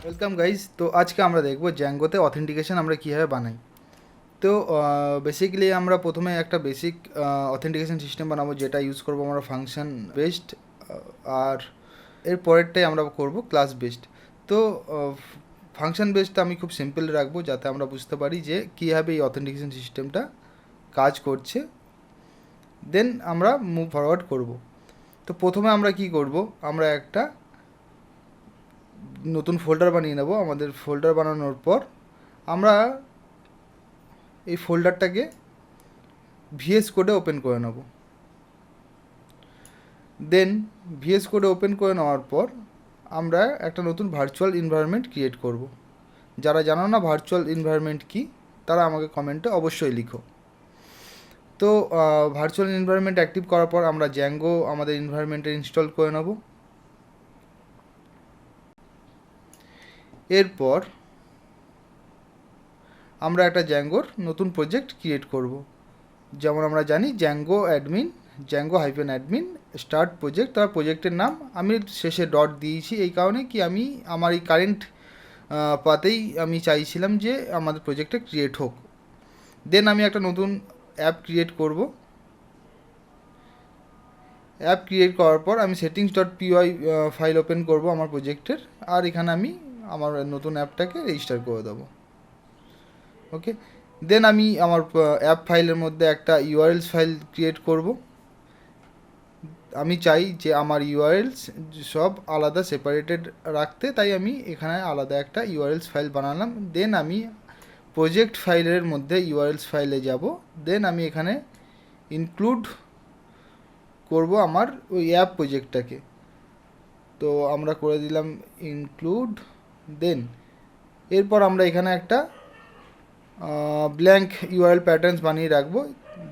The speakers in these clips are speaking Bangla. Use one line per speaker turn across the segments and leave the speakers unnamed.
Welcome guys. তো আজকে আমরা দেখব জ্যাঙ্গোতে অথেন্টিকেশন আমরা কীভাবে বানাই। তো বেসিক্যালি আমরা প্রথমে একটা বেসিক অথেন্টিকেশন সিস্টেম বানাবো, যেটা ইউজ করবো আমরা ফাংশন বেসড, আর এর পরেরটাই আমরা করব ক্লাস বেসড। তো ফাংশন বেসডটা আমি খুব সিম্পল রাখবো, যাতে আমরা বুঝতে পারি যে কীভাবে এই অথেন্টিকেশন সিস্টেমটা কাজ করছে, দেন আমরা মুভ ফরওয়ার্ড করব। তো প্রথমে আমরা কি করব, আমরা একটা নতুন ফোল্ডার বানিয়ে নেব। আমাদের ফোল্ডার বানানোর পর আমরা এই ফোল্ডারটাকে ভিএস কোডে ওপেন করে নেব। দেন ভিএস কোডে ওপেন করে নেওয়ার পর আমরা একটা নতুন ভার্চুয়াল এনভায়রনমেন্ট ক্রিয়েট করব। যারা জানো না ভার্চুয়াল এনভায়রনমেন্ট কি, তারা আমাকে কমেন্টে অবশ্যই লিখো। তো ভার্চুয়াল এনভায়রনমেন্ট অ্যাক্টিভ করার পর আমরা জ্যাঙ্গো আমাদের এনভায়রনমেন্টে ইনস্টল করে নেব। এরপর আমরা একটা জ্যাঙ্গোর নতুন প্রজেক্ট ক্রিয়েট করব। যেমন আমরা জানি জ্যাঙ্গো -অ্যাডমিন স্টার্ট প্রজেক্ট, তার প্রজেক্টের নাম আমি শেষে ডট দিয়েছি এই কারণে কি আমি আমার এই কারেন্ট পাতেই আমি চাইছিলাম যে আমাদের প্রজেক্টটা ক্রিয়েট হোক। দেন আমি একটা নতুন অ্যাপ ক্রিয়েট করব। অ্যাপ ক্রিয়েট করার পর আমি settings.py ফাইল ওপেন করব আমার প্রজেক্টের, আর এখানে আমি আমার নতুন অ্যাপটাকে রেজিস্টার করে দেবো। ওকে, দেন আমি আমার অ্যাপ ফাইলের মধ্যে একটা ইউআরএলস ফাইল ক্রিয়েট করব। আমি চাই যে আমার ইউআরএলস সব আলাদা সেপারেটেড রাখতে, তাই আমি এখানে আলাদা একটা ইউআরএলস ফাইল বানালাম। দেন আমি প্রজেক্ট ফাইলের মধ্যে ইউআরএলস ফাইলে যাব। দেন আমি এখানে ইনক্লুড করব আমার ওই অ্যাপ প্রজেক্টটাকে। তো আমরা করে দিলাম ইনক্লুড। দেন এরপর আমরা এখানে একটা ব্ল্যাঙ্ক ইউআরএল প্যাটার্নস বানিয়ে রাখবো,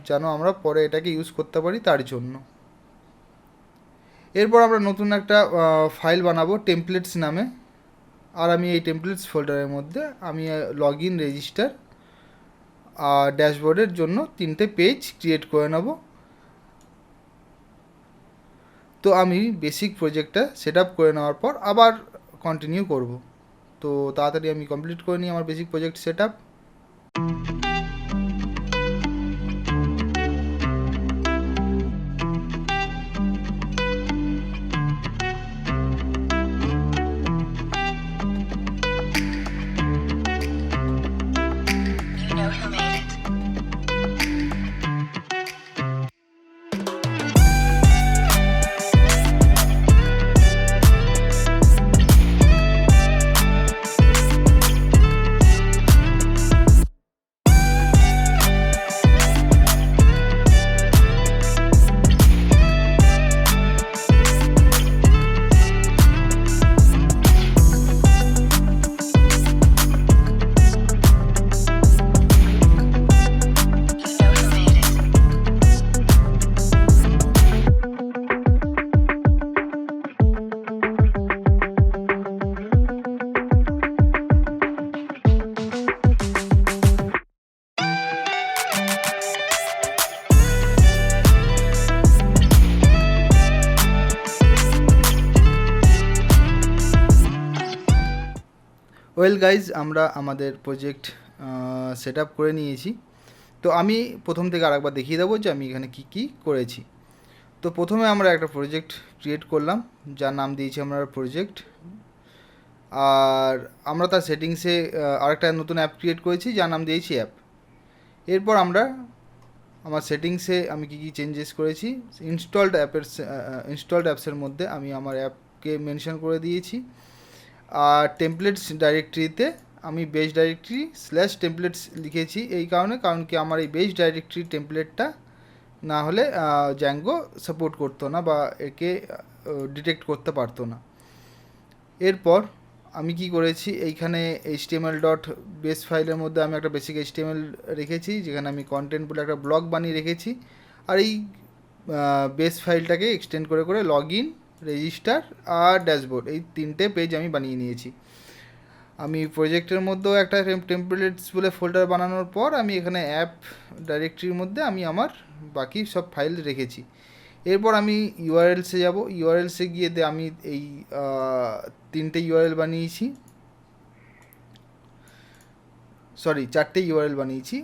যেন আমরা পরে এটাকে ইউজ করতে পারি তার জন্য। এরপর আমরা নতুন একটা ফাইল বানাবো টেমপ্লেটস নামে, আর আমি এই টেমপ্লেটস ফোল্ডারের মধ্যে আমি লগ ইন, রেজিস্টার আর ড্যাশবোর্ডের জন্য 3টে পেজ ক্রিয়েট করে নেব। তো আমি বেসিক প্রজেক্টটা সেট আপ করে নেওয়ার পর আবার কন্টিনিউ করব। তো তাড়াতাড়ি আমি কমপ্লিট করে নিই আমার basic project set up. Well guys, আমরা আমাদের প্রজেক্ট সেট আপ করে নিয়েছি। তো আমি প্রথম থেকে আরেকবার দেখিয়ে দেবো যে আমি এখানে কি কি করেছি। তো প্রথমে আমরা একটা প্রজেক্ট ক্রিয়েট করলাম, যার নাম দিয়েছি আমরা প্রজেক্ট, আর আমরা তার সেটিংসে আরেকটা নতুন অ্যাপ ক্রিয়েট করেছি যার নাম দিয়েছি অ্যাপ। এরপর আমরা আমার সেটিংসে আমি কি কি চেঞ্জেস করেছি, ইনস্টলড অ্যাপসের মধ্যে আমি আমার অ্যাপকে মেনশন করে দিয়েছি। আর টেমপ্লেটস ডাইরেক্টরিতে আমি বেস ডাইরেক্টরি /টেমপ্লেটস লিখেছি এই কারণ কি আমার এই বেস ডাইরেক্টরি টেমপ্লেটটা না হলে জ্যাঙ্গো সাপোর্ট করতো না বা একে ডিটেক্ট করতে পারতো না। এরপর আমি কি করেছি, এইখানে html.base ফাইলের মধ্যে আমি একটা বেসিক html রেখেছি, যেখানে আমি কন্টেন্ট বলে একটা ব্লগ বানিয়ে রেখেছি। আর এই বেস ফাইলটাকে এক্সটেন্ড করে করে লগ ইন, রেজিস্টার আর ড্যাশবোর্ড এই 3টে পেজ আমি বানিয়ে নিয়েছি। আমি প্রজেক্টের মধ্যেও একটা টেমপ্লেটস বলে ফোল্ডার বানানোর পর আমি এখানে অ্যাপ ডাইরেক্টরির মধ্যে আমি আমার বাকি সব ফাইল রেখেছি। এরপর আমি ইউআরএলসে যাব। ইউআরএলসে গিয়ে আমি এই 3টে ইউআরএল বানিয়েছি। সরি 4টে ইউআরএল বানিয়েছি,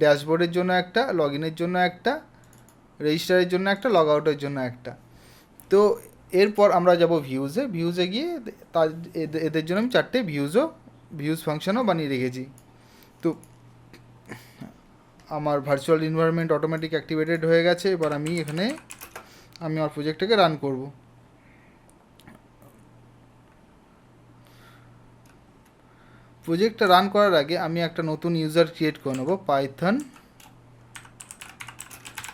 ড্যাশবোর্ডের জন্য একটা, লগ ইনের জন্য একটা, রেজিস্টারের জন্য একটা, লগ আউটের জন্য একটা। তো এরপর আমরা যাব ভিউজে গিয়ে তার এদের জন্য আমি 4টে ভিউজ ফাংশনও বানিয়ে রেখেছি। তো আমার ভার্চুয়াল এনভায়রনমেন্ট অটোমেটিক অ্যাক্টিভেটেড হয়ে গেছে। এবার আমি আমার প্রজেক্টটাকে রান করব। প্রজেক্টটা রান করার আগে আমি একটা নতুন ইউজার ক্রিয়েট করে নেব, Python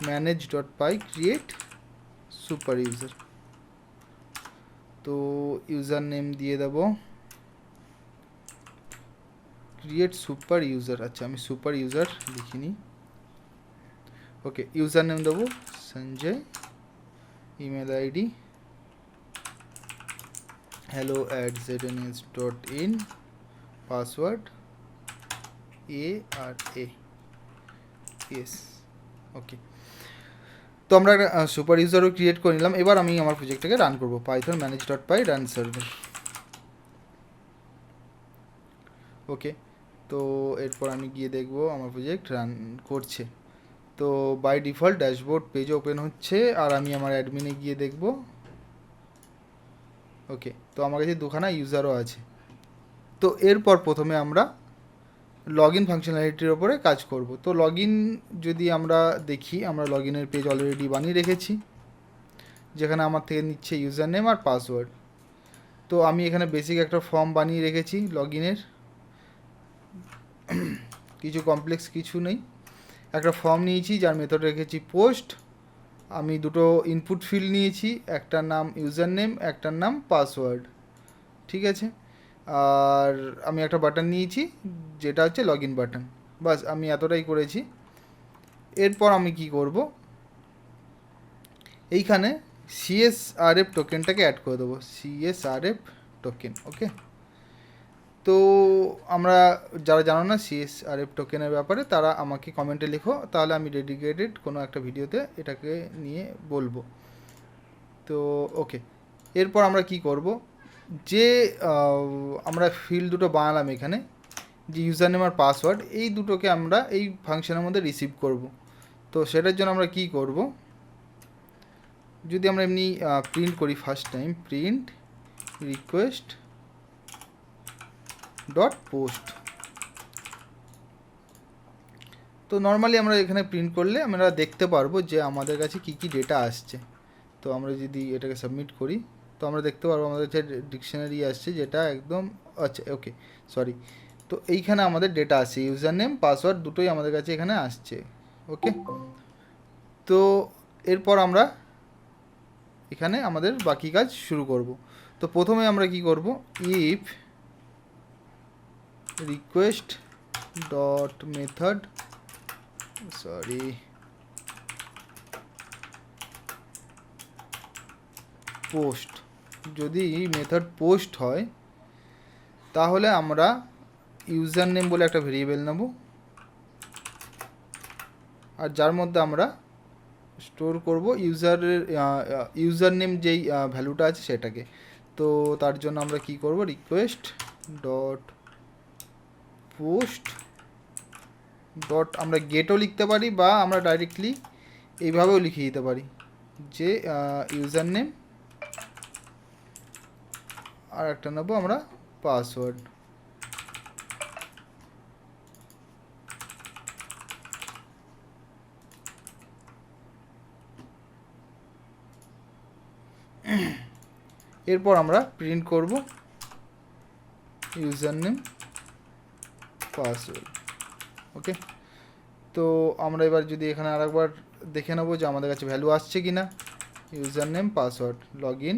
manage.py create super user. তো ইউজার নেম দিয়ে দেব ক্রিয়েট সুপার ইউজার। আচ্ছা, আমি সুপার ইউজার লিখিনি। ওকে, ইউজার নেম দেবো Sanjay, email ID hello@zns.in, password ARA, yes, ওকে। তো আমরা একটা সুপার ইউজারও ক্রিয়েট করে নিলাম। এবার আমি আমার প্রজেক্টটাকে রান করব, পাইথন manage.py রান সার্ভার। ওকে, তো এরপর আমি গিয়ে দেখব আমার প্রজেক্ট রান করছে। তো by default dashboard page open হচ্ছে, আর আমি আমার অ্যাডমিনে গিয়ে দেখব। ওকে, তো আমার কাছে দুখানা ইউজারও আছে। তো এরপর প্রথমে আমরা লগ ইন ফাংশনালিটির ওপরে কাজ করব। তো লগ ইন যদি আমরা দেখি, আমরা লগ ইনের পেজ অলরেডি বানিয়ে রেখেছি, যেখানে আমার থেকে নিচ্ছে ইউজার নেম আর পাসওয়ার্ড। তো আমি এখানে বেসিক একটা ফর্ম বানিয়ে রেখেছি লগ ইনের, কিছু কমপ্লেক্স কিছু নেই। একটা ফর্ম নিয়েছি যার মেথড রেখেছি পোস্ট। আমি দুটো ইনপুট ফিল্ড নিয়েছি, একটার নাম ইউজার নেম, একটার নাম পাসওয়ার্ড, ঠিক আছে। আর আমি একটা বাটন নিয়েছি যেটা হচ্ছে লগ ইন বাটন। বাস, আমি এতটাই করেছি। এরপর আমি কি করব, এইখানে CSRF টোকেনটাকে অ্যাড করে দেবো, CSRF টোকেন। ওকে, তো আমরা যারা জানো না CSRF টোকেনের ব্যাপারে, তারা আমাকে কমেন্টে লেখো, তাহলে আমি ডেডিকেটেড কোনো একটা ভিডিওতে এটাকে নিয়ে বলবো। তো ওকে, এরপর আমরা কি করব, যে আমরা ফিল্ড দুটো বানালাম এখানে, যে ইউজার নেম আর পাসওয়ার্ড, এই দুটোকে আমরা এই ফাংশনের মধ্যে রিসিভ করব। তো সেটার জন্য আমরা কি করব, যদি আমরা এমনি প্রিন্ট করি, first time print request dot post. তো নর্মালি আমরা এখানে প্রিন্ট করলে আমরা দেখতে পারবো যে আমাদের কাছে কী কী ডেটা আসছে। তো আমরা যদি এটাকে সাবমিট করি, তো আমরা দেখতে পারবো আমাদের কাছে ডিকশনারি আসছে, যেটা একদম, আচ্ছা ওকে সরি, তো এইখানে আমাদের ডেটা আসছে, ইউজার নেম পাসওয়ার্ড দুটোই আমাদের কাছে এখানে আসছে। ওকে, তো এরপর আমরা এখানে আমাদের বাকি কাজ শুরু করব। তো প্রথমে আমরা কি করব, if request dot method, sorry post, যদি মেথড পোস্ট হয় তাহলে আমরা ইউজার নেম বলে একটা ভেরিয়েবল নেব, আর যার মধ্যে আমরা স্টোর করব ইউজার নেম যেই ভ্যালুটা আছে সেটাকে। তো তার জন্য আমরা কি করব, রিকোয়েস্ট ডট পোস্ট ডট, আমরা গেটও লিখতে পারি বা আমরা ডাইরেক্টলি এইভাবেও লিখে দিতে পারি, যে ইউজার নেম আর একটা নেবো আমরা পাসওয়ার্ড। এরপর আমরা প্রিন্ট করব ইউজার নেম পাসওয়ার্ড। ওকে, তো আমরা এবার যদি এখানে আরেকবার দেখে নেবো যে আমাদের কাছে ভ্যালু আসছে কি না, user name password log in,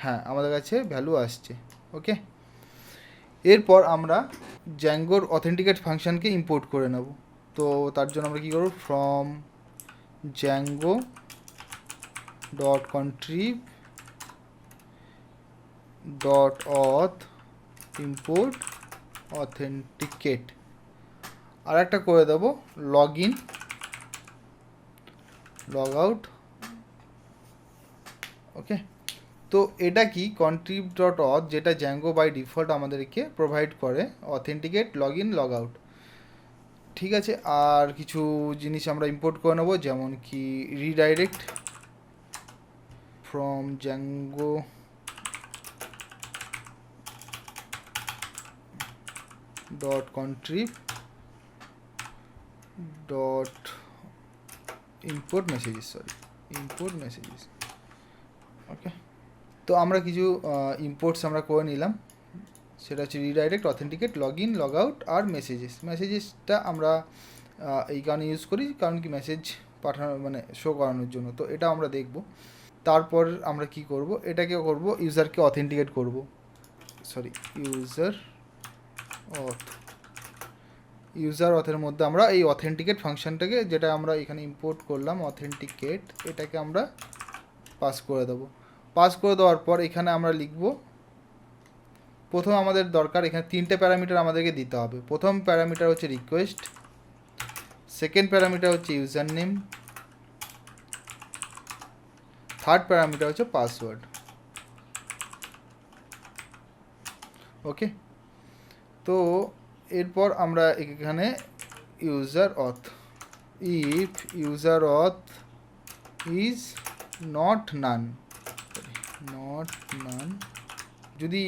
হ্যাঁ আমাদের কাছে ভ্যালু আসছে। ওকে, এরপর আমরা জ্যাঙ্গোর অথেন্টিকেট ফাংশনকে ইম্পোর্ট করে নেব। তো তার জন্য আমরা কী করব, from Django dot contrib dot auth import authenticate, আর একটা করে দেব log in log out. Okay, তো এটা কি contrib.auth, যেটা জ্যাঙ্গো বাই ডিফল্ট আমাদেরকে প্রোভাইড করে authenticate, log in, log out. ঠিক আছে, আর কিছু জিনিস আমরা ইম্পোর্ট করে নেবো, যেমন কি redirect from Django dot contrib dot import messages, okay. তো আমরা কিছু ইম্পোর্টস আমরা করে নিলাম, সেটা হচ্ছে redirect, authenticate, log in, log out আর মেসেজেসটা আমরা এই কারণে ইউজ করি কারণ কি মেসেজ পাঠানো মানে শো করানোর জন্য। তো এটা আমরা দেখব। তারপর আমরা কি করব, এটাকে করব ইউজারকে অথেন্টিকেট করব, ইউজার অথের মধ্যে আমরা এই অথেন্টিকেট ফাংশনটাকে, যেটা আমরা এখানে ইম্পোর্ট করলাম অথেন্টিকেট, এটাকে আমরা পাস করে দেবো। পাস করে দেওয়ার পর এখানে আমরা লিখব, প্রথম আমাদের দরকার এখানে 3টে প্যারামিটার আমাদেরকে দিতে হবে। প্রথম প্যারামিটার হচ্ছে রিকোয়েস্ট, সেকেন্ড প্যারামিটার হচ্ছে ইউজার নেম, থার্ড প্যারামিটার হচ্ছে পাসওয়ার্ড। ওকে, তো এরপর আমরা এখানে user auth, if user auth is not none, যদি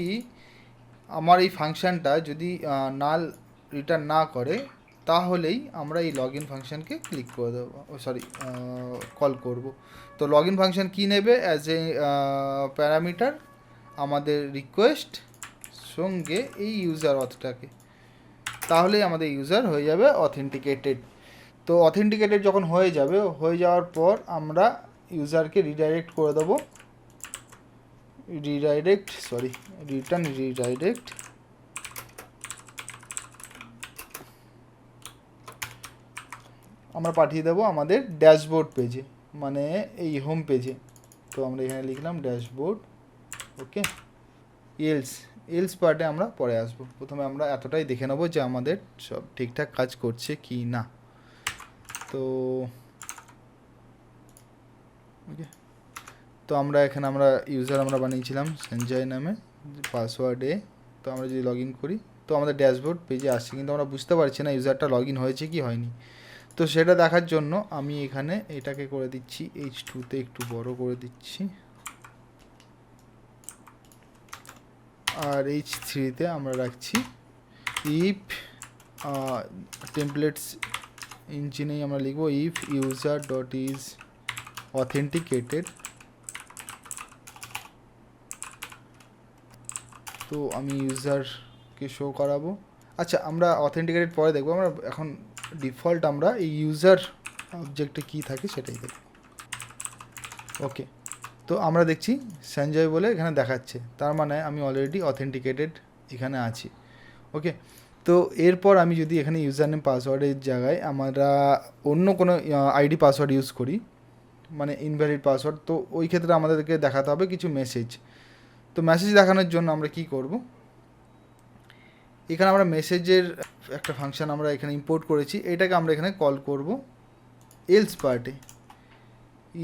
আমার এই ফাংশানটা যদি নাল রিটার্ন না করে তাহলেই আমরা এই লগ ইন ফাংশানকে ক্লিক করে দেবো, কল করব। তো লগ ইন ফাংশান কী নেবে অ্যাজ এ প্যারামিটার আমাদের রিকোয়েস্ট সঙ্গে এই ইউজার অথটাকে, তাহলেই আমাদের ইউজার হয়ে যাবে অথেন্টিকেটেড। তো অথেন্টিকেটেড যখন হয়ে যাবে, হয়ে যাওয়ার পর আমরা ইউজারকে রিডাইরেক্ট করে দেবো, রিটার্ন রিডাইরেক্ট আমরা পাঠিয়ে দেবো আমাদের ড্যাশবোর্ড পেজে, মানে এই হোম পেজে। তো আমরা এখানে লিখলাম ড্যাশবোর্ড। ওকে, এলস পার্টে আমরা পরে আসবো। প্রথমে আমরা এতটাই দেখে নেবো যে আমাদের সব ঠিকঠাক কাজ করছে কি না। তো ওকে, তো আমরা এখানে ইউজার আমরা বানিয়েছিলাম সঞ্জয় নামে, পাসওয়ার্ডে। তো আমরা যদি লগ ইন করি তো আমাদের ড্যাশবোর্ড পেজে আসছে, কিন্তু আমরা বুঝতে পারছি না ইউজারটা লগ ইন হয়েছে কি হয়নি। তো সেটা দেখার জন্য আমি এখানে এটাকে করে দিচ্ছি H2তে একটু বড় করে দিচ্ছি, আর H3তে আমরা রাখছি ইফ টেমপ্লেটস ইঞ্জিনেই আমরা লিখব if user dot is authenticated. তো আমি ইউজারকে শো করাবো। আচ্ছা, আমরা অথেন্টিকেটেড পরে দেখবো, আমরা এখন ডিফল্ট আমরা এই ইউজার অবজেক্টে কী থাকে সেটাই দেখব। ওকে, তো আমরা দেখছি সঞ্জয় বলে এখানে দেখাচ্ছে, তার মানে আমি অলরেডি অথেন্টিকেটেড এখানে আছি। ওকে, তো এরপর আমি যদি এখানে ইউজার নেম পাসওয়ার্ডের জায়গায় আমরা অন্য কোনো আইডি পাসওয়ার্ড ইউজ করি, মানে ইনভ্যালিড পাসওয়ার্ড, তো ওই ক্ষেত্রে আমাদেরকে দেখাতে হবে কিছু মেসেজ। তো মেসেজ দেখানোর জন্য আমরা কি করব, এখানে আমরা মেসেজের একটা ফাংশন আমরা এখানে ইম্পোর্ট করেছি, এটাকে আমরা এখানে কল করব এলস পার্টে।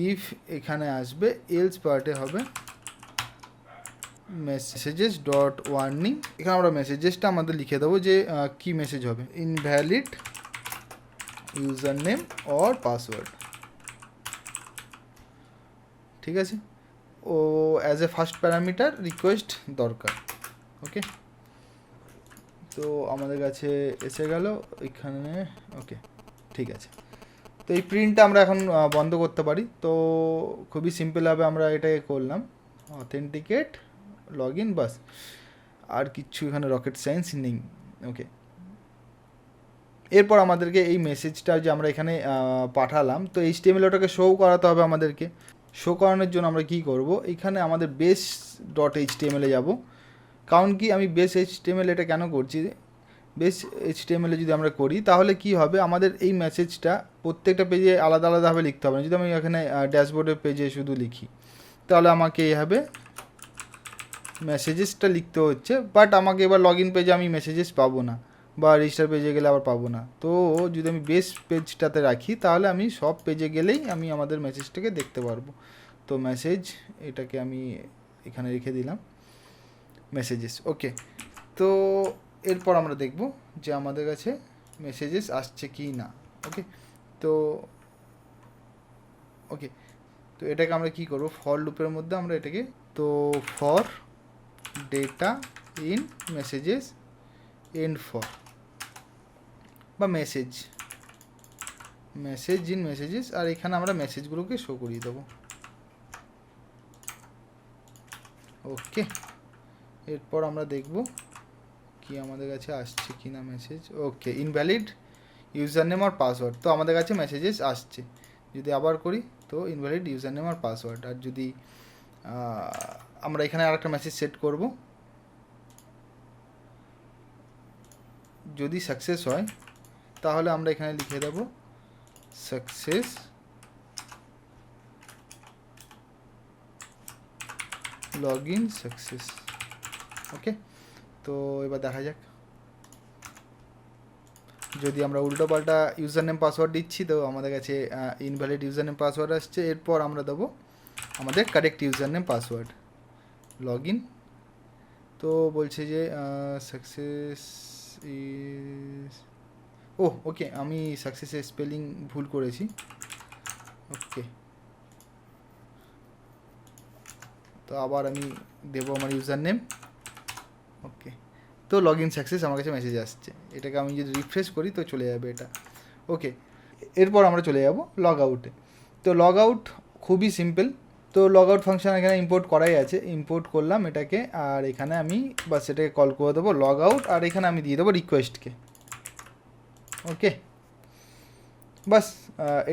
ইফ এখানে আসবে এলস পার্টে হবে মেসেজেস ডট ওয়ার্নিং। এখানে আমরা মেসেজেসটা আমাদের লিখে দেবো যে কি মেসেজ হবে, invalid user name or password. ঠিক আছে, ও as a first parameter request দরকার। ওকে, তো আমাদের কাছে এসে গেল এখানে। ওকে, ঠিক আছে, তো এই প্রিন্টটা আমরা এখন বন্ধ করতে পারি। তো খুবই সিম্পলভাবে আমরা এটাকে করলাম অথেন্টিকেট, লগ ইন, বাস, আর কিচ্ছু এখানে রকেট সায়েন্স নেই। ওকে, এরপর আমাদেরকে এই মেসেজটা যে আমরা এখানে পাঠালাম, তো HTML ওটাকে শো করাতে হবে আমাদেরকে। শো করানোর জন্য আমরা কি করব, এখানে আমাদের বেস ডট HTML-এ যাব। কারণ কি আমি বেস HTML এটা কেন করছি, বেস HTML-এ যদি আমরা করি তাহলে কি হবে, আমাদের এই মেসেজটা প্রত্যেকটা পেজে আলাদা আলাদাভাবে লিখতে হবে না। যদি আমি এখানে ড্যাশবোর্ডের পেজে শুধু লিখি তাহলে আমাকে এইভাবে মেসেজেসটা লিখতে হচ্ছে, বাট আমাকে এবার লগ ইন পেজে আমি মেসেজেস পাবো না, বা রেজিস্টার পেজে গেলে আবার পাবো না। তো যদি আমি বেস পেজটাতে রাখি তাহলে আমি সব পেজে গেলেই আমি আমাদের মেসেজটাকে দেখতে পারবো। তো মেসেজ এটাকে আমি এখানে রেখে দিলাম মেসেজেস। ওকে, তো এরপর আমরা দেখব যে আমাদের কাছে মেসেজেস আসছে কি না। ওকে, তো ওকে, তো এটাকে আমরা কি করব, ফর লুপের মধ্যে আমরা এটাকে, তো for data in messages and for, বা মেসেজ ইন মেসেজেস, আর এখানে আমরা মেসেজগুলোকে শো করিয়ে দেবো। ওকে, এরপর আমরা দেখব কি আমাদের কাছে আসছে কি না মেসেজ। ওকে, ইনভ্যালিড ইউজার নেম আর পাসওয়ার্ড, তো আমাদের কাছে মেসেজেস আসছে। যদি আবার করি তো ইনভ্যালিড ইউজার নেম আর পাসওয়ার্ড, আর যদি আমরা এখানে আরেকটা মেসেজ সেট করব, যদি সাকসেস হয় তাহলে আমরা এখানে লিখে দেব সাকসেস লগ ইন সাকসেস। ওকে, তো এবার দেখা যাক, যদি আমরা উল্টো পাল্টা ইউজার নেম পাসওয়ার্ড দিচ্ছি তো আমাদের কাছে ইনভ্যালিড ইউজার নেম পাসওয়ার্ড আসছে। এরপর আমরা দেবো আমাদের correct user name password, log in, তো বলছে যে সাকসেস ইজ, ওকে, আমি সাকসেসের স্পেলিং ভুল করেছি। ওকে, তো আবার আমি দেবো আমার ইউজার নেম। ওকে, তো লগ ইন সাকসেস আমার কাছে মেসেজ আসছে। এটাকে আমি যদি রিফ্রেশ করি তো চলে যাবে এটা। ওকে, এরপর আমরা চলে যাব লগ আউটে। তো লগ আউট খুবই সিম্পল, তো লগ আউট ফাংশন এখানে ইম্পোর্ট করাই আছে, ইম্পোর্ট করলাম এটাকে, আর এখানে আমি বাস এটাকে কল করে দেবো লগ আউট, আর এখানে আমি দিয়ে দেবো রিকোয়েস্টকে। ওকে, বাস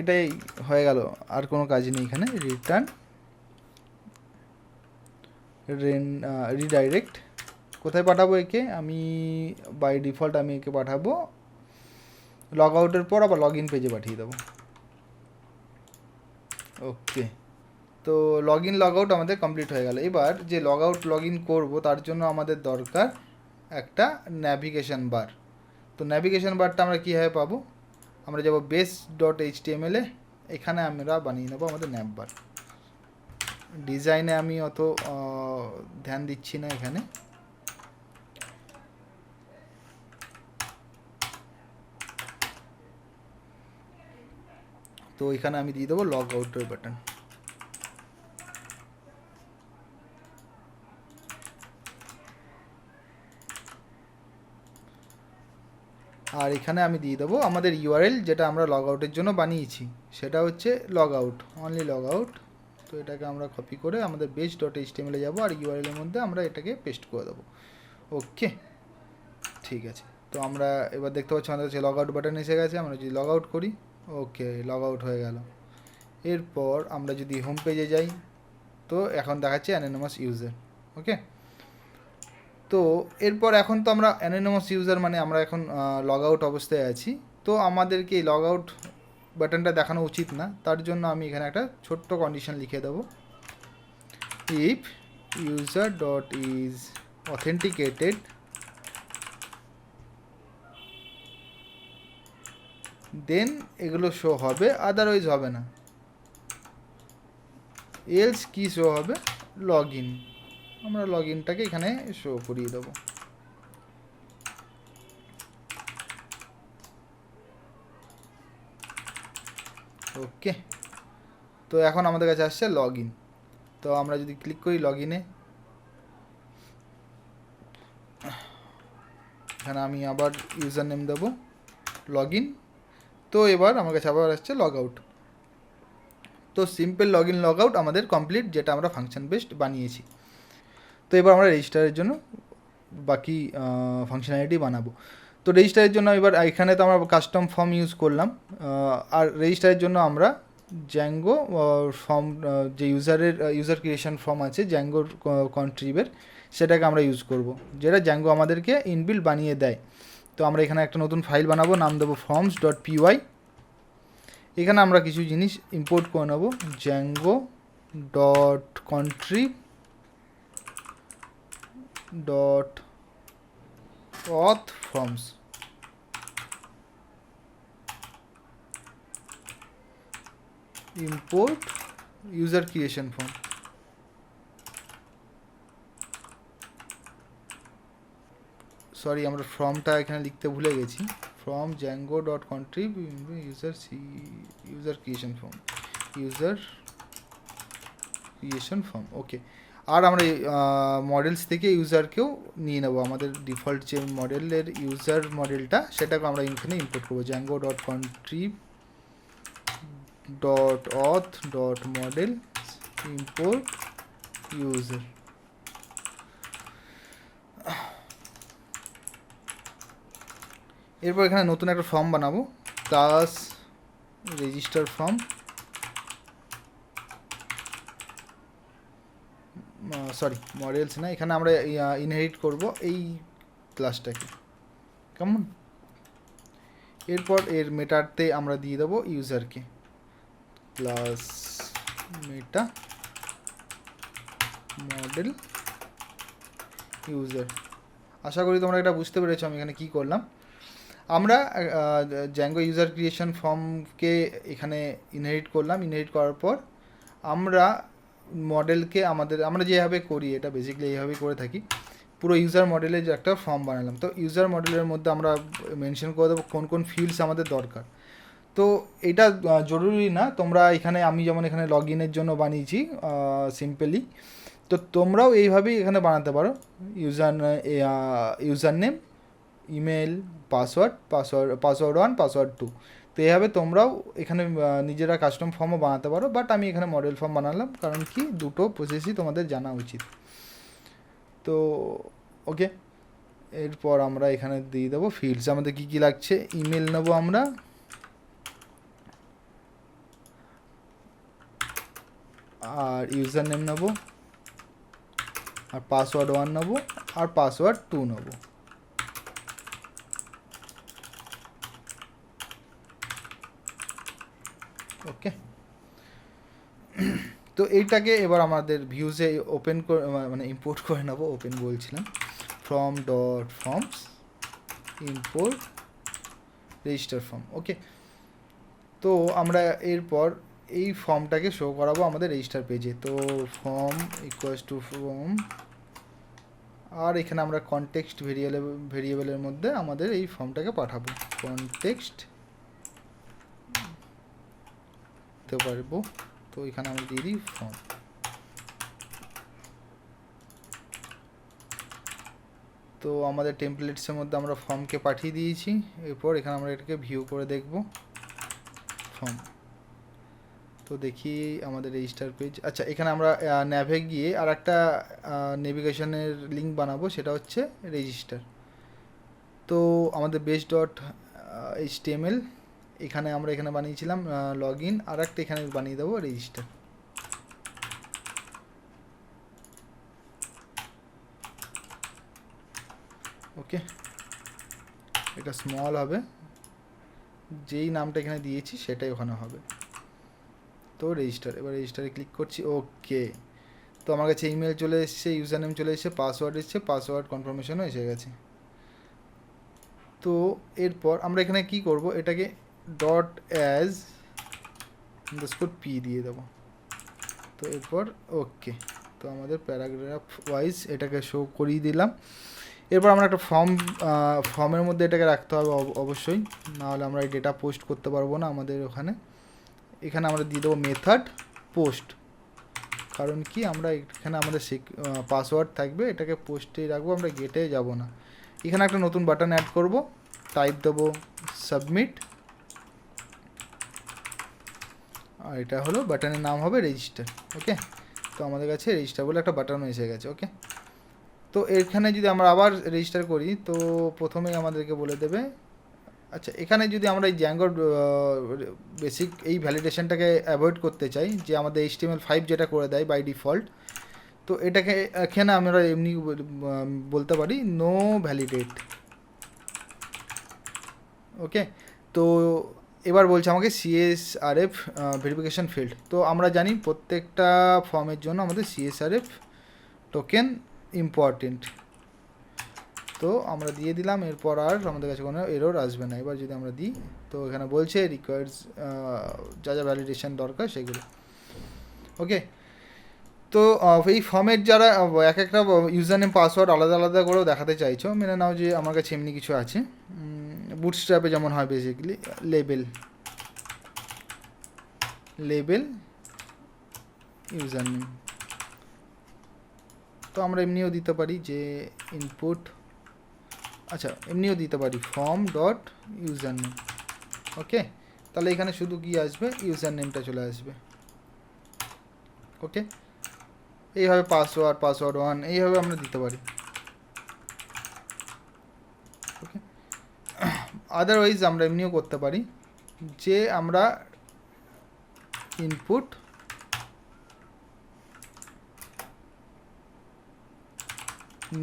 এটাই হয়ে গেল, আর কোনো কাজ নেই এখানে। রিটার্ন রিডাইরেক্ট, কোথায় পাঠাবো একে, আমি বাই ডিফল্ট আমি একে পাঠাবো লগ আউটের পর আবার লগ ইন পেজে পাঠিয়ে দেবো। ওকে, তো লগ ইন লগ আউট আমাদের কমপ্লিট হয়ে গেল। এবার যে লগ আউট লগ ইন করবো তার জন্য আমাদের দরকার একটা ন্যাভিগেশন বার। তো ন্যাভিগেশন বারটা আমরা কীভাবে পাবো, আমরা যাবো base.html এ, এখানে আমরা বানিয়ে নেবো আমাদের ন্যাভ বার। ডিজাইনে আমি অত ধ্যান দিচ্ছি না এখানে, তো এখানে আমি দিয়ে দেবো লগ আউটের বাটন। আর এখানে আমি দিয়ে দেবো আমাদের ইউআরএল, যেটা আমরা লগ আউটের জন্য বানিয়েছি, সেটা হচ্ছে log out, only log out. তো এটাকে আমরা কপি করে আমাদের base.html এ যাবো, আর ইউআরএলের মধ্যে আমরা এটাকে পেস্ট করে দেবো। ওকে, ঠিক আছে, তো আমরা এবার দেখতে পাচ্ছি আমাদের কাছে লগ আউট বাটন এসে গেছে। আমরা যদি লগ আউট করি, ওকে, লগ আউট হয়ে গেল। এরপর আমরা যদি হোম পেজে যাই তো এখন দেখাচ্ছে অ্যানোনিমাস ইউজার। ওকে, তো এরপর এখন তো আমরা অ্যানোনিমাস ইউজার মানে আমরা এখন লগ আউট অবস্থায় আছি, তো আমাদেরকে এই লগ আউট বাটনটা দেখানো উচিত না। তার জন্য আমি এখানে একটা ছোট্ট কন্ডিশন লিখে দেবো, if user dot is authenticated then এগুলো শো হবে, আদারওয়াইজ হবে না। এলস কি শো হবে, লগ ইন, আমরা লগ ইনটাকে এখানে শো করিয়ে দেবো। ওকে, তো এখন আমাদের কাছে আসছে লগ ইন। তো আমরা যদি ক্লিক করি লগ ইনে, এখানে আমি আবার ইউজার নেম দেবো লগ ইন। তো এবার আমার কাছে আবার আসছে লগ আউট। তো simple log in log out আমাদের কমপ্লিট, যেটা আমরা ফাংশন বেসড বানিয়েছি। তো এবার আমরা রেজিস্টারের জন্য বাকি ফাংশনালিটি বানাবো। তো রেজিস্টারের জন্য এবার এখানে তো আমরা কাস্টম ফর্ম ইউজ করলাম, আর রেজিস্টারের জন্য আমরা জ্যাঙ্গো ফর্ম, যে ইউজার ক্রিয়েশন ফর্ম আছে জ্যাঙ্গোর কন্ট্রিবের, সেটাকে আমরা ইউজ করব, যেটা জ্যাঙ্গো আমাদেরকে ইনবিল্ট বানিয়ে দেয়। তো আমরা এখানে একটা নতুন ফাইল বানাবো, নাম দেবো forms.py। এখানে আমরা কিছু জিনিস ইম্পোর্ট করে নেব, Django dot contrib dot auth forms, import user creation form. Sorry আমরা ফর্মটা এখানে লিখতে ভুলে গেছি, from Django dot contrib user creation form. Okay, আর আমরা মডেলস থেকে ইউজারকেও নিয়ে নেবো, আমাদের ডিফল্ট যে মডেলের ইউজার মডেলটা সেটাকে আমরা এখানে ইম্পোর্ট করবো, Django dot contrib dot auth dot model import user. এরপর এখানে নতুন একটা ফর্ম বানাবো, class register form, sorry models না, এখানে আমরা ইনহেরিট করব এই ক্লাসটাকে, কেমন। এরপর এর মেটাতে আমরা দিয়ে দেবো ইউজারকে, ক্লাস মেটা মডেল ইউজার। আশা করি তোমরা এটা বুঝতে পেরেছো আমি এখানে কি করলাম। আমরা জ্যাঙ্গো ইউজার ক্রিয়েশন ফর্মকে এখানে ইনহেরিট করলাম, ইনহেরিট করার পর আমরা মডেলকে আমরা যেভাবে করি, এটা বেসিক্যালি এইভাবেই করে থাকি, পুরো ইউজার মডেলের যে একটা ফর্ম বানালাম। তো ইউজার মডেলের মধ্যে আমরা মেনশন করে দেবো কোন কোন ফিল্ডস আমাদের দরকার। তো এটা জরুরি না, তোমরা এখানে আমি যেমন এখানে লগ ইনের জন্য বানিয়েছি সিম্পলি, তো তোমরাও এইভাবেই এখানে বানাতে পারো, user name, email, password 1, password 2। তো এইভাবে তোমরাও এখানে নিজেরা কাস্টম ফর্মও বানাতে পারো, বাট আমি এখানে মডেল ফর্ম বানালাম, কারণ কি দুটো প্রসেসই তোমাদের জানা উচিত। তো ওকে, এরপর আমরা এখানে দিয়ে দেবো ফিল্ডস, আমাদের কী কী লাগছে, ইমেল নেবো আমরা, আর ইউজার নেম নেবো, আর পাসওয়ার্ড 1 নেবো, আর পাসওয়ার্ড 2 নেবো। ওকে, তো এইটাকে এবার আমাদের ভিউজে ওপেন করে মানে ইম্পোর্ট করে নেবো, ওপেন বলছিলাম, from dot forms import register form. Okay, তো আমরা এরপর এই ফর্মটাকে শো করাবো আমাদের রেজিস্টার পেজে। তো ফর্ম ইকুয়ালস টু ফর্ম, আর এখানে আমরা কনটেক্সট ভেরিয়েবলের মধ্যে আমাদের এই ফর্মটাকে পাঠাবো, কনটেক্সট দিতে পারবো। তো এখানে আমরা দিয়ে দিই ফর্ম। তো আমাদের টেমপ্লেটসের মধ্যে আমরা ফর্মকে পাঠিয়ে দিয়েছি। এরপর এখানে আমরা এটাকে ভিউ করে দেখব ফর্ম। তো দেখি আমাদের রেজিস্টার পেজ। আচ্ছা, এখানে আমরা ন্যাভে গিয়ে আর একটা নেভিগেশনের লিঙ্ক বানাবো, সেটা হচ্ছে রেজিস্টার। তো আমাদের বেস ডট এইচটিএমএল, এখানে আমরা এখানে বানিয়েছিলাম লগ ইন, আর একটা এখানে বানিয়ে দেবো রেজিস্টার। ওকে, এটা স্মল হবে, যেই নামটা এখানে দিয়েছি সেটাই ওখানে হবে। তো রেজিস্টার, এবার রেজিস্টারে ক্লিক করছি। ওকে, তো আমার কাছে ইমেল চলে এসেছে, ইউজার নেম চলে এসেছে, পাসওয়ার্ড এসেছে, পাসওয়ার্ড কনফার্মেশনও এসে গেছে। তো এরপর আমরা এখানে কি করব, এটাকে ডট অ্যাজ পি দিয়ে দেবো। তো এরপর ওকে, তো আমাদের প্যারাগ্রাফ ওয়াইজ এটাকে শো করিয়ে দিলাম। এরপর আমরা একটা ফর্মের মধ্যে এটাকে রাখতে হবে অবশ্যই, নাহলে আমরা এই ডেটা পোস্ট করতে পারবো না আমাদের ওখানে। এখানে আমরা দিয়ে দেবো মেথড পোস্ট, কারণ কি আমরা এখানে আমাদের পাসওয়ার্ড থাকবে, এটাকে পোস্টেই রাখবো, আমরা গেটে যাব না। এখানে একটা নতুন বাটন অ্যাড করব, টাইপ দেবো সাবমিট, আর এটা হলো বাটনের নাম হবে রেজিস্টার। ওকে, তো আমাদের কাছে রেজিস্টার বলে একটা বাটন এসে গেছে। ওকে, তো এখানে যদি আমরা আবার রেজিস্টার করি, তো প্রথমেই আমাদেরকে বলে দেবে, আচ্ছা এখানে যদি আমরা এই জ্যাঙ্গোর বেসিক এই ভ্যালিডেশনটাকে অ্যাভয়েড করতে চাই, যে আমাদের HTML5 যেটা করে দেয় বাই ডিফল্ট, তো এটাকে এখানে আমরা এমনি বলতে পারি নো ভ্যালিডেট। ওকে, তো এবার বলছে আমাকে CSRF ভেরিফিকেশন ফিল্ড। তো আমরা জানি প্রত্যেকটা ফর্মের জন্য আমাদের CSRF টোকেন ইম্পর্টেন্ট, তো আমরা দিয়ে দিলাম। এরপর আর আমাদের কাছে কোনো এরর আসবে না। এবার যদি আমরা দিই, তো এখানে বলছে রিকোয়ার্স যা যা ভ্যালিডেশন দরকার সেগুলো। ওকে, তো এই ফর্মের যারা এক একটা ইউজার নেম পাসওয়ার্ড আলাদা আলাদা করেও দেখাতে চাইছো, মেনে নাও যে আমার কাছে এমনি কিছু আছে, বুটস্ট্র্যাপে যেমন হয় বেসিক্যালি লেবেল ইউজার নেম। তো আমরা এমনিও দিতে পারি যে ইনপুট, আচ্ছা এমনিও দিতে পারি ফর্ম ডট ইউজার নেম। ওকে, তাহলে এখানে শুধু কি আসবে, ইউজার নেমটা চলে আসবে। ওকে, এইভাবে পাসওয়ার্ড 1 এইভাবে আমরা দিতে পারি। ওকে, আদারওয়াইজ আমরা এমনিও করতে পারি যে আমরা ইনপুট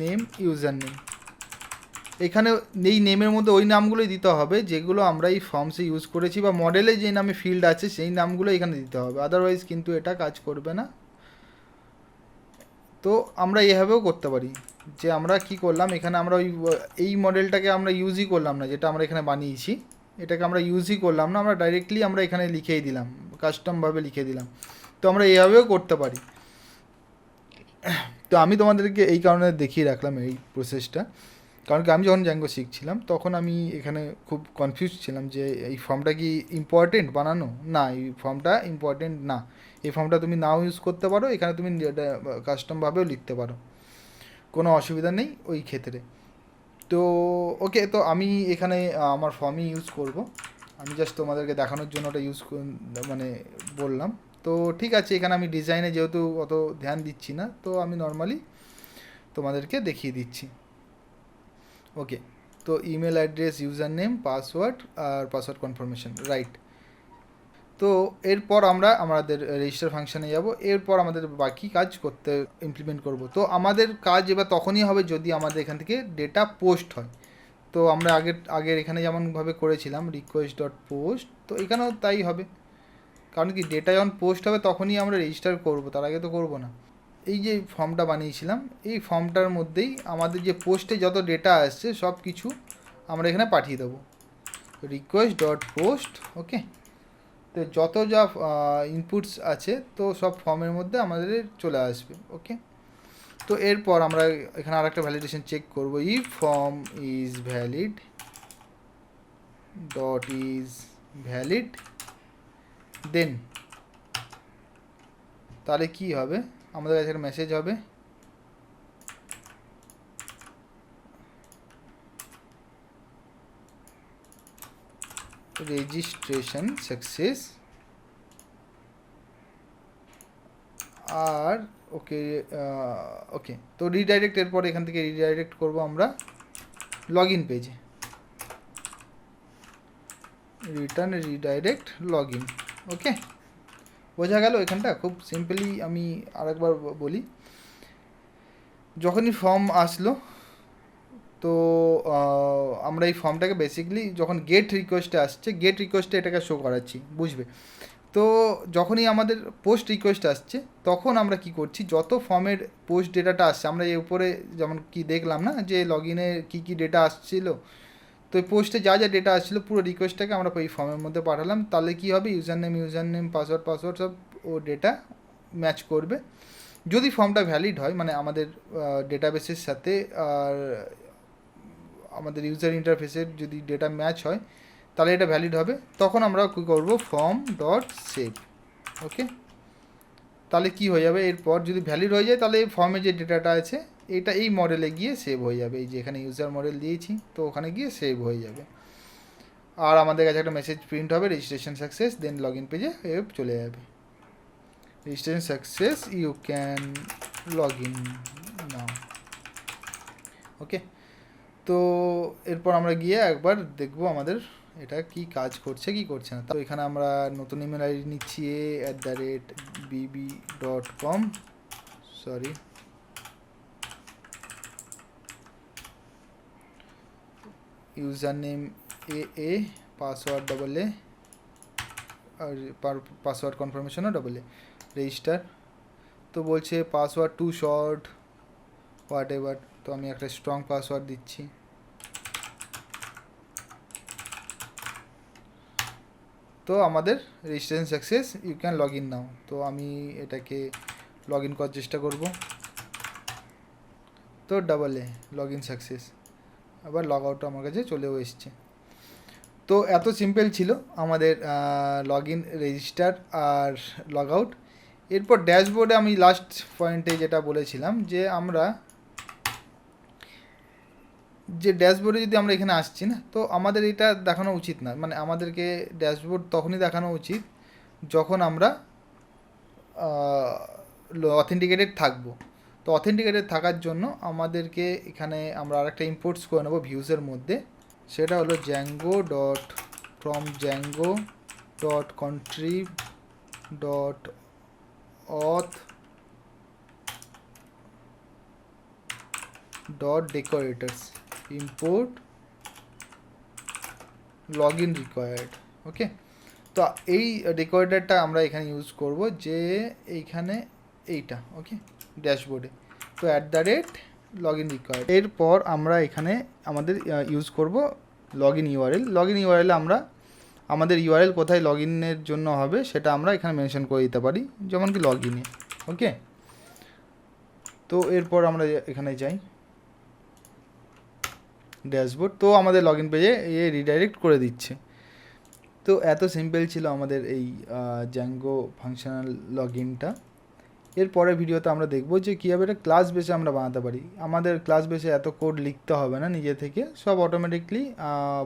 নেম ইউজার নেম, এখানে এই নেমের মধ্যে ওই নামগুলোই দিতে হবে যেগুলো আমরা এই ফর্মসে ইউজ করেছি, বা মডেলে যে নামে ফিল্ড আছে সেই নামগুলো এখানে দিতে হবে, আদারওয়াইজ কিন্তু এটা কাজ করবে না। তো আমরা এভাবেও করতে পারি যে আমরা কি করলাম, এখানে আমরা এই মডেলটাকে আমরা ইউজই করলাম না, যেটা আমরা এখানে বানিয়েছি এটাকে আমরা ইউজই করলাম না, আমরা ডাইরেক্টলি আমরা এখানে লিখেই দিলাম, কাস্টমভাবে লিখে দিলাম। তো আমরা এভাবেও করতে পারি। তো আমি তোমাদেরকে এই কারণে দেখিয়ে রাখলাম এই প্রসেসটা, কারণ কি আমি যখন জ্যাঙ্গো শিখছিলাম তখন আমি এখানে খুব কনফিউজ ছিলাম যে এই ফর্মটা কি ইম্পর্টেন্ট বানানো, না এই ফর্মটা ইম্পর্টেন্ট না, এই ফর্মটা তুমি নাও ইউজ করতে পারো, এখানে তুমি কাস্টমভাবেও লিখতে পারো, কোনো অসুবিধা নেই ওই ক্ষেত্রে। তো ওকে, তো আমি এখানে আমার ফর্মই ইউজ করব, আমি জাস্ট তোমাদেরকে দেখানোর জন্য ওটা মানে বললাম। তো ঠিক আছে, এখানে আমি ডিজাইনে যেহেতু অত ধ্যান দিচ্ছি না, তো আমি নর্মালি তোমাদেরকে দেখিয়ে দিচ্ছি। ওকে, তো email address, user name, password আর পাসওয়ার্ড কনফার্মেশন, রাইট। তো এরপর আমরা আমাদের রেজিস্টার ফাংশানে যাব, এরপর আমাদের বাকি কাজ করতে ইমপ্লিমেন্ট করব। তো আমাদের কাজ এবার তখনই হবে যদি আমাদের এখান থেকে ডেটা পোস্ট হয়। তো আমরা আগের এখানে যেমনভাবে করেছিলাম রিকোয়েস্ট ডট পোস্ট, তো এখানেও তাই হবে, কারণ কি ডেটা যখন পোস্ট হবে তখনই আমরা রেজিস্টার করব, তার আগে তো করব না। এই যে ফর্মটা বানিয়েছিলাম এই ফর্মটার মধ্যেই আমাদের যে পোস্টে যত ডেটা আসছে সব কিছু আমরা এখানে পাঠিয়ে দেবো, রিকোয়েস্ট ডট পোস্ট। ওকে, তো যত যা ইনপুটস আছে তো সব ফর্মের মধ্যে আমাদের চলে আসবে। ওকে, তো এরপর আমরা এখানে আর একটা ভ্যালিডেশন চেক করব, if form is valid dot is valid, then তাহলে কি হবে, আমাদের কাছে একটা মেসেজ হবে রেজিস্ট্রেশন সাকসেস। আর ওকে, ওকে, তো রিডাইরেক্ট, এরপর এখান থেকে রিডাইরেক্ট করব আমরা লগ ইন পেজে, রিটার্ন রিডাইরেক্ট লগ ইন। ওকে, বোঝা গেল এখানটা খুব সিম্পলি। আমি আরেকবার বলি, যখনই ফর্ম আসলো তো আমরা এই ফর্মটাকে বেসিক্যালি যখন গেট রিকোয়েস্টে আসছে, গেট রিকোয়েস্টে এটাকে শো করাচ্ছি, বুঝবে। তো যখনই আমাদের পোস্ট রিকোয়েস্ট আসছে তখন আমরা কি করছি, যত ফর্মের পোস্ট ডেটাটা আসছে, আমরা এর উপরে যেমন কি দেখলাম না যে লগ ইনে কী কী ডেটা আসছিল, তো এই পোস্টে যা যা ডেটা আসছিলো পুরো রিকোয়েস্টটাকে আমরা এই ফর্মের মধ্যে পাঠালাম, তাহলে কী হবে, ইউজার নেম পাসওয়ার্ড সব ও ডেটা ম্যাচ করবে। যদি ফর্মটা ভ্যালিড হয়, মানে আমাদের ডেটাবেসের সাথে আর আমাদের ইউজার ইন্টারফেসের যদি ডেটা ম্যাচ হয় তাহলে এটা ভ্যালিড হবে, তখন আমরা কী করবো, ফর্ম ডট সেভ। ওকে, তাহলে কি হয়ে যাবে, এরপর যদি ভ্যালিড হয়ে যায় তাহলে এই ফর্মে যে ডেটাটা আছে এটা এই মডেলে গিয়ে সেভ হয়ে যাবে, এই যে এখানে ইউজার মডেল দিয়েছি তো ওখানে গিয়ে সেভ হয়ে যাবে। আর আমাদের কাছে একটা মেসেজ প্রিন্ট হবে registration success, then log in পেজে চলে যাবে, registration success, you can log in now. Okay, তো এরপর আমরা গিয়ে একবার দেখবো আমাদের এটা কি কাজ করছে কি করছে না। তো এখানে আমরা নতুন ইমেল আইডি নিচ্ছি a@bb.com, sorry user name AA, password AA, আর পাসওয়ার্ড কনফার্মেশনও AA, রেজিস্টার। তো বলছে password too short whatever, তো আমি একটা স্ট্রং পাসওয়ার্ড দিচ্ছি। তো আমাদের registration success, you can log in now. তো আমি এটাকে লগ ইন করার চেষ্টা করব। তো double A log in success, আবার লগ আউট আমার কাছে চলেও এসছে। তো এত সিম্পল ছিল আমাদের লগ ইন, রেজিস্টার আর লগ আউট। এরপর ড্যাশবোর্ডে আমি লাস্ট পয়েন্টে যেটা বলেছিলাম যে আমরা যে ড্যাশবোর্ডে যদি আমরা এখানে আসছি না, তো আমাদের এটা দেখানো উচিত না, মানে আমাদেরকে ড্যাশবোর্ড তখনই দেখানো উচিত যখন আমরা অথেন্টিকেটেড থাকবো। তো অথেন্টিকেটেড থাকার জন্য আমাদেরকে এখানে আমরা আরেকটা ইম্পোর্টস করে নেবো ভিউজের মধ্যে, সেটা হলো Django dot from Django dot contrib dot auth dot decorators import log in required. Okay, তো এই ডেকোরেটরটা আমরা এখানে ইউজ করব, যে এইখানে এইটা, ওকে, ড্যাশবোর্ডে। তো @log in রিকোয়ার্ড। এরপর আমরা এখানে আমাদের ইউজ করব log in URL. Log in URL আমরা আমাদের ইউআরএল কোথায় লগ ইনের জন্য হবে সেটা আমরা এখানে মেনশন করে দিতে পারি, যেমন কি লগ ইনে। ওকে, তো এরপর আমরা এখানে যাই ড্যাশবোর্ড। তো আমাদের লগ ইন পেজে এ রিডাইরেক্ট করে দিচ্ছে। তো এত সিম্পল ছিল আমাদের এই জ্যাঙ্গো ফাংশনাল লগ ইনটা। এরপরের ভিডিওতে আমরা দেখব যে কীভাবে এটা ক্লাস বেসে আমরা বানাতে পারি। আমাদের ক্লাস বেসে এত কোড লিখতে হবে না, নিজে থেকে সব অটোমেটিকলি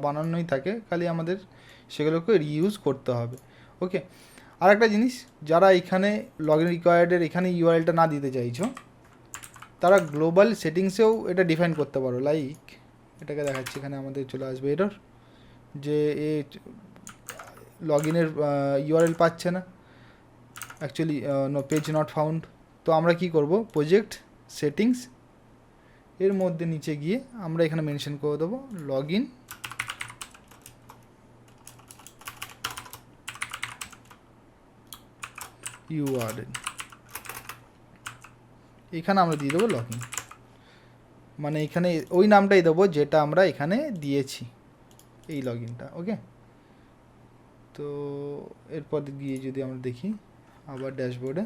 বানানোই থাকে, খালি আমাদের সেগুলোকে রিইউজ করতে হবে। ওকে, আর একটা জিনিস, যারা এখানে লগ ইন রিকোয়ার্ডের এখানে ইউআরএলটা না দিতে চাইছো, তারা গ্লোবাল সেটিংসেও এটা ডিফাইন করতে পারো। লাইক এটাকে দেখাচ্ছি, এখানে আমাদের চলে আসবে এরর যে এ লগ ইনের ইউআরএল পাচ্ছে না, actually no page not found. তো আমরা কি করব, প্রজেক্ট সেটিংস এর মধ্যে নিচে গিয়ে আমরা এখানে মেনশন করে দেবো লগ ইন ইউআরএল। এখানে আমরা দিয়ে দেবো লগ ইন, মানে এখানে ওই নামটাই দেবো যেটা আমরা এখানে দিয়েছি, এই লগ ইনটা। ওকে, তো এরপর গিয়ে যদি আমরা দেখি আবার ড্যাশবোর্ডে,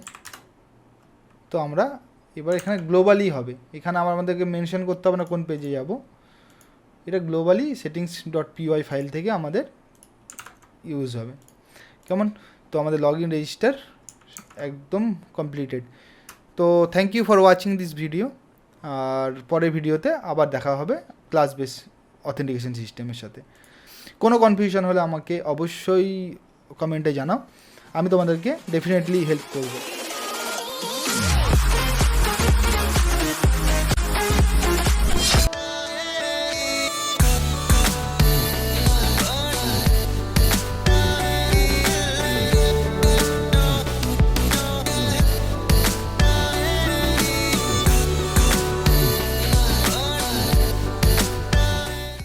তো আমরা এবার এখানে গ্লোবালি হবে, এখানে আমাদেরকে মেনশন করতে হবে না কোন পেজে যাব, এটা globally settings dot P Y file থেকে আমাদের ইউজ হবে। কেমন? তো আমাদের লগ ইন রেজিস্টার একদম কমপ্লিটেড। তো thank you for watching this video, আর পরের ভিডিওতে আবার দেখা হবে ক্লাস বেস অথেন্টিকেশন সিস্টেমের সাথে। কোনো কনফিউশন হলে আমাকে অবশ্যই কমেন্টে জানাও, আমি তোমাদেরকে ডেফিনেটলি হেল্প করব।